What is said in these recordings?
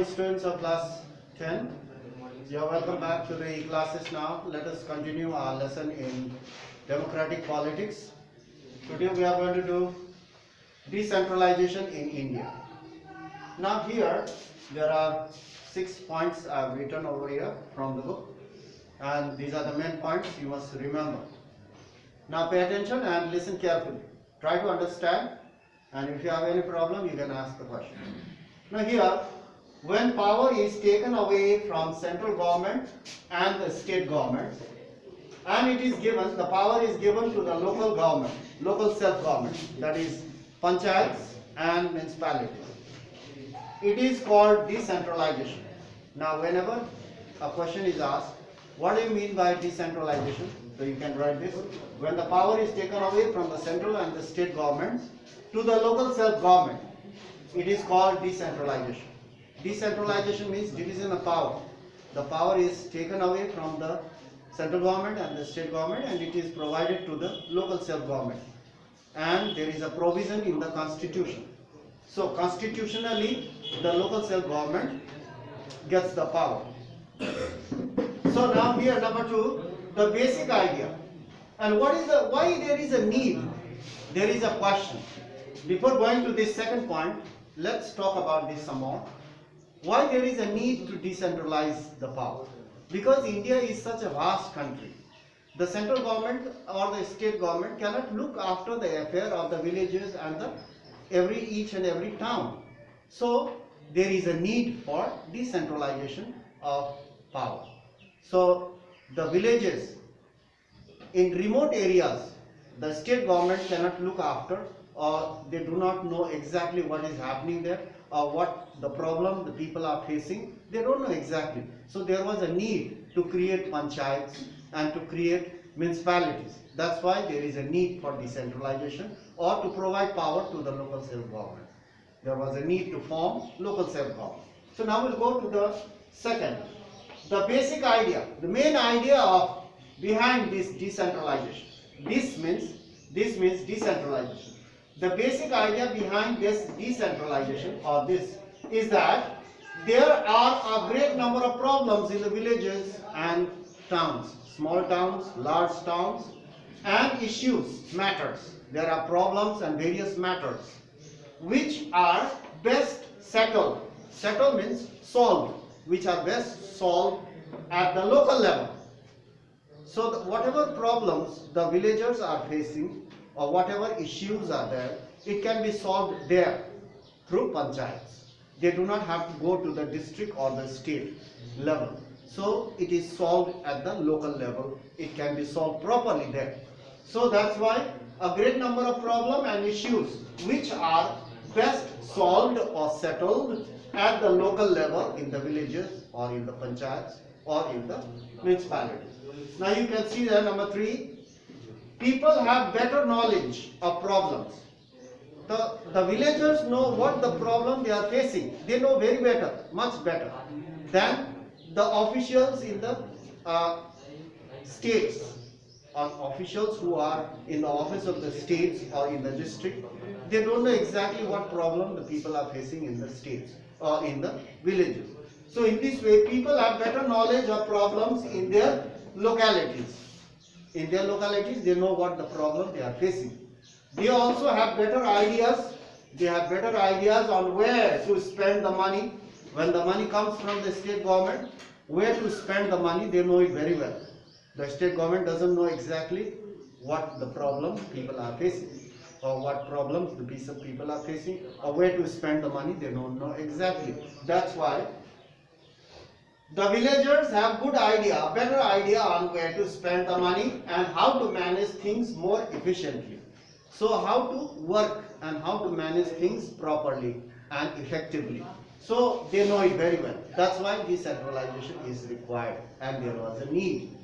morning, students of class 10. You are welcome back to the classes now. Let us continue our lesson in democratic politics. Today we are going to do decentralization in India. Now here there are 6 points I have written over here from the book, and these are the main points you must remember. Now pay attention and listen carefully. Try to understand, and if you have any problem you can ask the question. Now here, when power is taken away from central government and the state government, and it is given, the power is given to the local government, local self-government, that is panchayats and municipalities. It is called decentralization. Now whenever a question is asked, what do you mean by decentralization? So you can write this. When the power is taken away from the central and the state governments to the local self-government, it is called decentralization. Decentralization means division of power. The power is taken away from the central government and the state government, and it is provided to the local self-government. And there is a provision in the constitution. So constitutionally, the local self-government gets the power. So now here number 2, the basic idea. And why there is a need? There is a question. Before going to this second point, let's talk about this some more. Why there is a need to decentralize the power? Because India is such a vast country. The central government or the state government cannot look after the affair of the villages and each and every town. So there is a need for decentralization of power. So the villages in remote areas, the state government cannot look after, or they do not know exactly what is happening there, or what the problem the people are facing. They don't know exactly. So there was a need to create panchayats and to create municipalities. That's why there is a need for decentralization, or to provide power to the local self-government. There was a need to form local self-government. So now we'll go to the second. The basic idea, the main idea behind this decentralization. This means decentralization. The basic idea behind this decentralization, or this, is that there are a great number of problems in the villages and towns, small towns, large towns, and issues, matters. There are problems and various matters which are best settled. Settled means solved, which are best solved at the local level. So whatever problems the villagers are facing, or whatever issues are there, it can be solved there through panchayats. They do not have to go to the district or the state level. So it is solved at the local level. It can be solved properly there. So that's why a great number of problems and issues which are best solved or settled at the local level in the villages or in the panchayats or in the municipalities. Now you can see there number 3. People have better knowledge of problems. The villagers know what the problem they are facing. They know very better, much better than the officials in the states, or officials who are in the office of the states or in the district. They don't know exactly what problem the people are facing in the states or in the villages. So in this way, people have better knowledge of problems in their localities. In their localities, they know what the problem they are facing. They also have better ideas. They have better ideas on where to spend the money. When the money comes from the state government, where to spend the money, they know it very well. The state government doesn't know exactly what the problem people are facing, or what problems the people are facing, or where to spend the money, they don't know exactly. That's why the villagers have good idea, a better idea on where to spend the money and how to manage things more efficiently. So how to work and how to manage things properly and effectively. So they know it very well. That's why decentralization is required, and there was a need.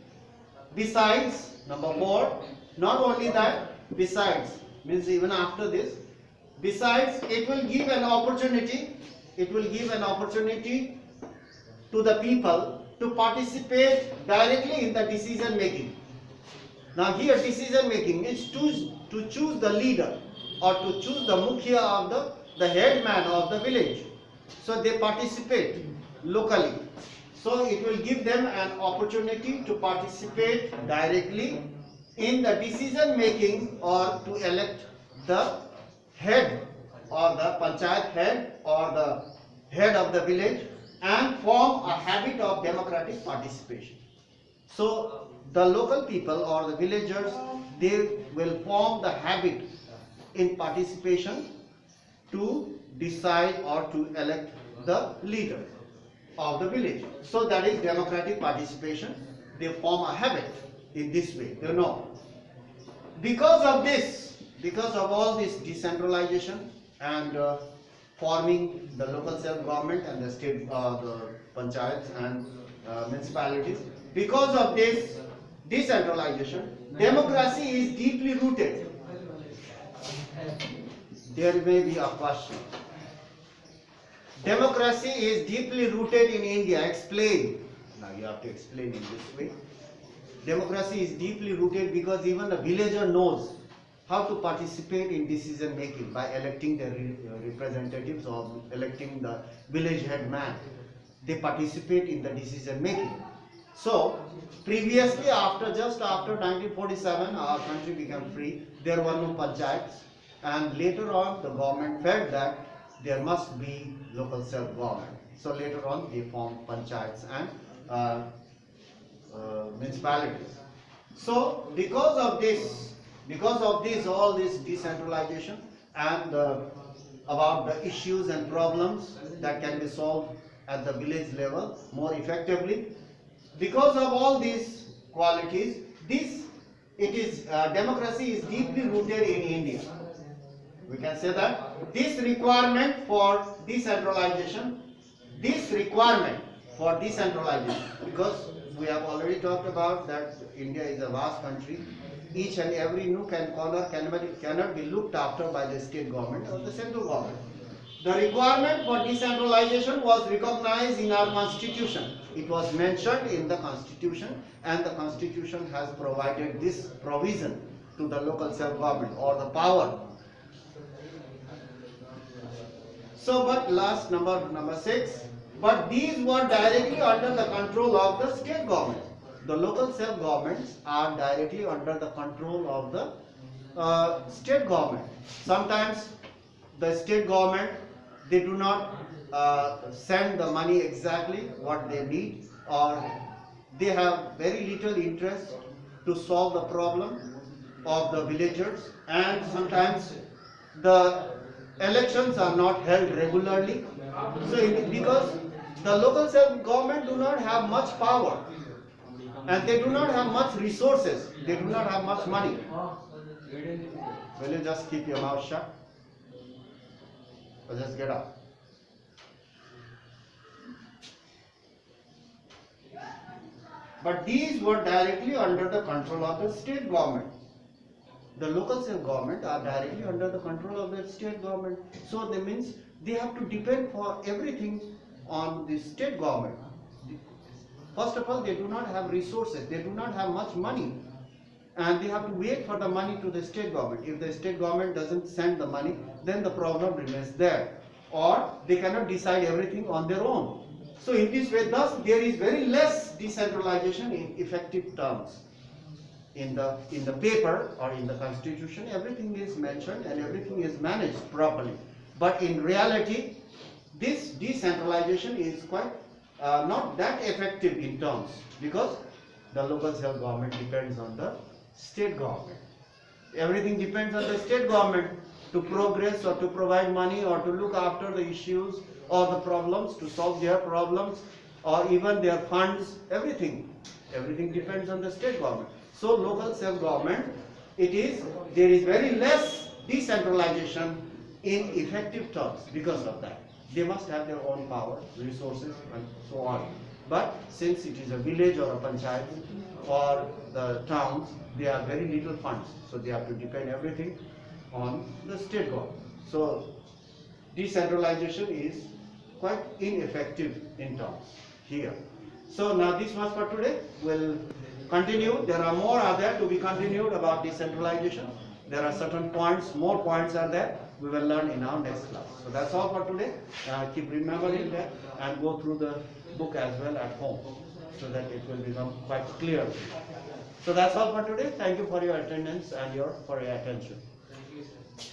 Besides, number 4, not only that, besides means even after this, besides it will give an opportunity to the people to participate directly in the decision making. Now here decision making is to choose the leader, or to choose the mukhya of the headman of the village. So they participate locally. So it will give them an opportunity to participate directly in the decision making or to elect the head or the panchayat head or the head of the village and form a habit of democratic participation. So the local people or the villagers, they will form the habit in participation to decide or to elect the leader of the village. So that is democratic participation. They form a habit in this way, you know. Because of this, because of all this decentralization and forming the local self-government and the state, the panchayats and municipalities, because of this decentralization, democracy is deeply rooted. There may be a question. Democracy is deeply rooted in India. Explain. Now you have to explain in this way. Democracy is deeply rooted because even a villager knows how to participate in decision making by electing their representatives or electing the village head man. They participate in the decision making. So previously, just after 1947, our country became free. There were no panchayats, and later on the government felt that there must be local self-government. So later on they formed panchayats and municipalities. So because of this, all this decentralization and about the issues and problems that can be solved at the village level more effectively, because of all these qualities, democracy is deeply rooted in India. We can say that this requirement for decentralization, because we have already talked about that India is a vast country. Each and every nook and corner cannot be looked after by the state government or the central government. The requirement for decentralization was recognized in our constitution. It was mentioned in the constitution, and the constitution has provided this provision to the local self-government or the power. So, but last number 6, but these were directly under the control of the state government. The local self-governments are directly under the control of the state government. Sometimes the state government, they do not send the money exactly what they need, or they have very little interest to solve the problem of the villagers, and sometimes the elections are not held regularly. So because the local self-government do not have much power, and they do not have much resources, they do not have much money. Will you just keep your mouth shut? Or just get up? But these were directly under the control of the state government. The local self-government are directly under the control of the state government. So that means they have to depend for everything on the state government. First of all, they do not have resources, they do not have much money, and they have to wait for the money to the state government. If the state government doesn't send the money, then the problem remains there, or they cannot decide everything on their own. So in this way, thus there is very less decentralization in effective terms. In the paper or in the constitution, everything is mentioned and everything is managed properly. But in reality, this decentralization is quite not that effective in terms, because the local self-government depends on the state government. Everything depends on the state government to progress or to provide money or to look after the issues or the problems, to solve their problems or even their funds, everything depends on the state government. So local self-government, there is very less decentralization in effective terms because of that. They must have their own power, resources and so on. But since it is a village or a panchayat or the towns, they have very little funds. So they have to depend everything on the state government. So decentralization is quite ineffective in terms here. So now this was for today. We'll continue. There are more are there to be continued about decentralization There are certain points, more points are there, we will learn in our next class. So that's all for today. Keep remembering that and go through the book as well at home so that it will become quite clear. So that's all for today. Thank you for your attendance and for your attention. Thank you, sir.